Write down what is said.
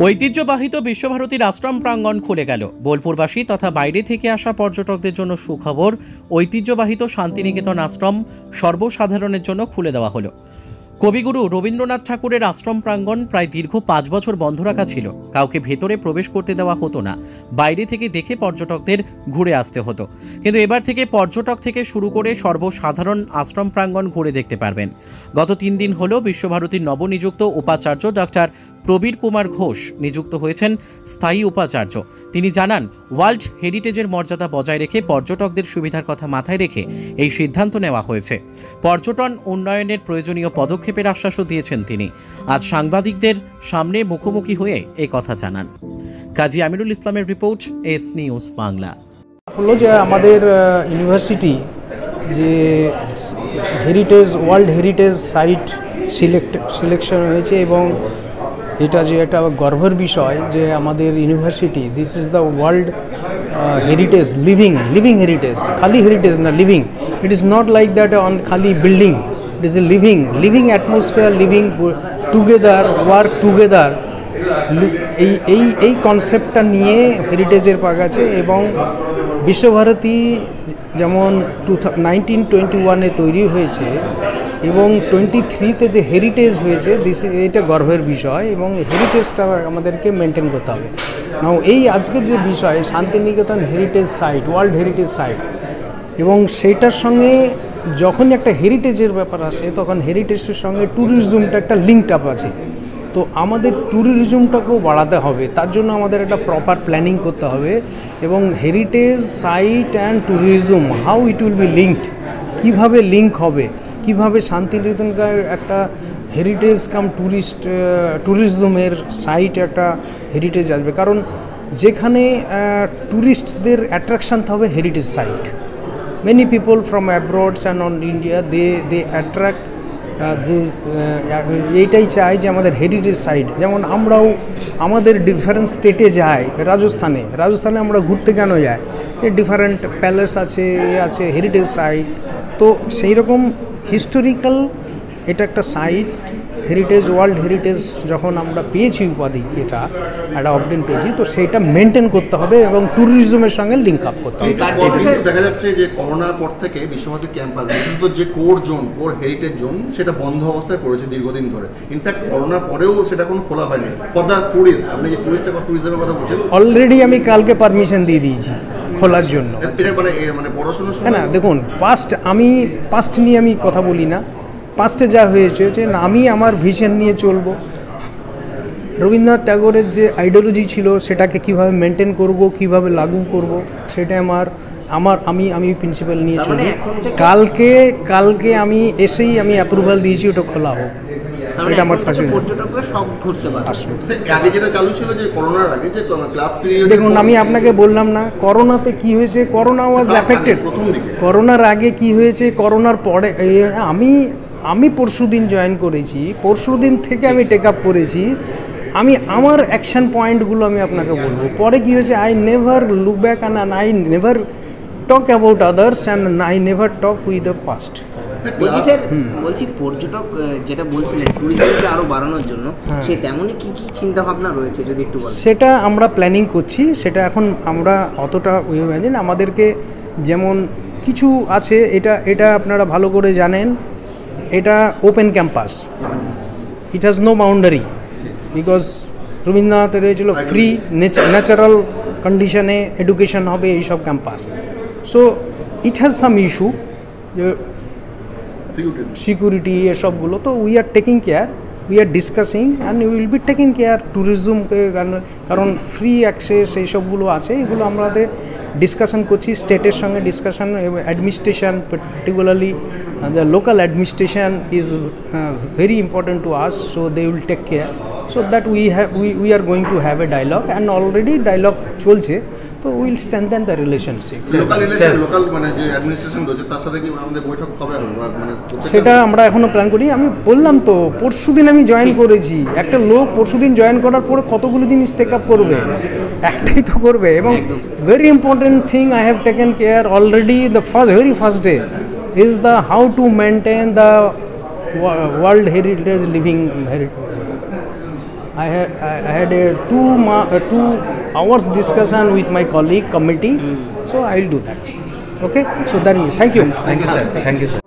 ঐতিহ্যবাহিত বিশ্বভারতীর আশ্রম প্রাঙ্গণ খুলে গেল। বোলপুরবাসী তথা বাইরে থেকে আসা পর্যটকদের জন্য সুখবর, ঐতিহ্যবাহিত শান্তিনিকেতন আশ্রম সর্বসাধারণের জন্য খুলে দেওয়া হলো। কবিগুরু রবীন্দ্রনাথ ঠাকুরের আশ্রম প্রাঙ্গণ প্রায় দীর্ঘ 5 বছর বন্ধ রাখা ছিল। কাউকে ভেতরে প্রবেশ করতে দেওয়া হতো না, বাইরে থেকে দেখে পর্যটকদের ঘুরে আসতে হতো। কিন্তু এবার থেকে পর্যটক থেকে শুরু করে সর্বসাধারণ আশ্রম প্রাঙ্গণ ঘুরে দেখতে পারবেন। গত 3 দিন হলো বিশ্বভারতীর নবনিযুক্ত উপাচার্য ডক্টর প্রবীর কুমার ঘোষ নিযুক্ত হয়েছেন স্থায়ী উপাচার্য। তিনি জানান, ওয়ার্ল্ড হেরিটেজের মর্যাদা বজায় রেখে পর্যটকদের সুবিধার কথা মাথায় রেখে এই সিদ্ধান্ত নেওয়া হয়েছে। পর্যটন উন্নয়নের প্রয়োজনীয় পদক্ষেপের আশ্বাসও দিয়েছেন তিনি। আজ সাংবাদিকদের সামনে মুখোমুখি হয়ে এই কথা জানান। কাজী আমিরুল ইসলামের রিপোর্ট, এস নিউজ বাংলা। হলো যে আমাদের ইউনিভার্সিটি যে heritage world heritage site selection হয়েছে, এবং এটা যে একটা গর্বের বিষয় যে আমাদের university, this is the world heritage, living heritage, খালি হেরিটেজ না, living. It is not like that on খালি building, it is a living atmosphere, living together, work together. এই কনসেপ্টটা নিয়ে হেরিটেজের পাক আছে। এবং বিশ্বভারতী যেমন 1921-এ তৈরি হয়েছে এবং 23-তে যে হেরিটেজ হয়েছে, এটা গর্বের বিষয়, এবং হেরিটেজটা আমাদেরকে মেনটেন করতে হবে। নাও এই আজকের যে বিষয় Santiniketan heritage site, world heritage site, এবং সেইটার সঙ্গে যখন একটা হেরিটেজের ব্যাপার আসে তখন হেরিটেজের সঙ্গে ট্যুরিজমটা একটা লিঙ্কড আপ আছে। তো আমাদের ট্যুরিজমটাকেও বাড়াতে হবে, তার জন্য আমাদের একটা প্রপার প্ল্যানিং করতে হবে। এবং heritage site and tourism, how it will be linked, কীভাবে লিঙ্ক হবে, কীভাবে শান্তিনিকেতনকার একটা হেরিটেজ কাম ট্যুরিজমের সাইট একটা হেরিটেজ আসবে। কারণ যেখানে ট্যুরিস্টদের অ্যাট্রাকশান হবে heritage site, many people from abroads and on India they attract, যে এইটাই চাই যে আমাদের হেরিটেজ সাইট। যেমন আমরাও আমাদের ডিফারেন্ট স্টেটে যাই, রাজস্থানে আমরা ঘুরতে কেন যাই, ডিফারেন্ট প্যালেস আছে, আছে হেরিটেজ সাইট। তো সেই রকম হিস্টোরিক্যাল এটা একটা সাইট, হেরিটেজ, ওয়ার্ল্ড হেরিটেজ যখন আমরা পেয়েছি উপাধি, এটা একটা অবডেন পেয়েছি, তো সেইটা মেনটেন করতে হবে এবং ট্যুরিজমের সঙ্গে লিঙ্ক আপ করতে হবে। দেখা যাচ্ছে যে করোনার পর থেকে বিশ্বভারতী ক্যাম্পাস, বিশেষত যে কোর হেরিটেজ জোন, সেটা বন্ধ অবস্থায় পড়েছে দীর্ঘদিন ধরে। ইনফ্যাক্ট করোনার পরেও সেটা কোনো খোলা হয়নি ফর দ্য ট্যুরিস্ট। আপনি যে ট্যুরিজমের কথা বলছেন, অলরেডি আমি কালকে পারমিশন দিয়ে দিয়েছি খোলার জন্য। মানে পড়াশোনার হ্যাঁ না, দেখুন পাস্ট নিয়ে আমি কথা বলি না। পাস্টে যা হয়েছে যে আমি আমার ভিশন নিয়ে চলবো। রবীন্দ্রনাথ ট্যাগোরের যে আইডিওলজি ছিল সেটাকে কিভাবে মেনটেন করব, কিভাবে লাগু করব, সেটা আমি প্রিন্সিপাল নিয়ে চলি। কালকে আমি এসেই আমি অ্যাপ্রুভাল দিয়েছি ওটা খোলা হোক। এটা আমার ফাঁসি। দেখুন, আমি আপনাকে বললাম না করোনাতে কি হয়েছে, করোনা ওয়াজ অ্যাফেক্টেড। করোনার আগে কি হয়েছে, করোনার পরে আমি পরশুদিন জয়েন করেছি, পরশুদিন থেকে আমি টেক আপ করেছি। আমি আমার অ্যাকশন পয়েন্টগুলো আমি আপনাকে বলবো। পরে কী হয়েছে, I never look back and I never talk about others and I never talk with the past. বলছি পর্যটক যেটা বলছিলেন ট্যুরিজমকে আরও বাড়ানোর জন্য, সে তেমনই কী চিন্তা ভাবনা রয়েছে যদি একটু বলেন। সেটা আমরা প্ল্যানিং করছি, সেটা এখন আমরা অতটা জানি আমাদেরকে যেমন কিছু আছে, এটা আপনারা ভালো করে জানেন, এটা open campus, it has no boundary, because রবীন্দ্রনাথের হয়েছিল ফ্রি ন্যাচারাল কন্ডিশনে এডুকেশন হবে এইসব campus. So it has some issue, security এসবগুলো। তো we are taking care, we are discussing and will be taking care ট্যুরিজমকে, কারণ ফ্রি অ্যাক্সেস এইসবগুলো আছে, এগুলো আমাদের ডিসকাশন করছি স্টেটের সঙ্গে, discussion administration, particularly the local administration is very important to us, so they will take care, so that we are going to have a dialogue, and already dialogue cholche, so we will strengthen the relationship. local মানে যে administration রয়েছে তার সাথে কি আমাদের বৈঠক হবে মানে সেটা আমরা এখনো প্ল্যান করি। আমি বললাম তো পরশুদিন আমি জয়েন করেছি। একটা লোক পরশুদিন জয়েন করার পরে কতগুলো জিনিস টেক আপ করবে, একটাই তো করবে। এবং very important thing I have taken care already, the very first day is the how to maintain the World Heritage Living Heritage. I had a 2 hours discussion with my colleague committee, so I will do that. Okay, so then thank you. Thank you, sir. Thank you, sir.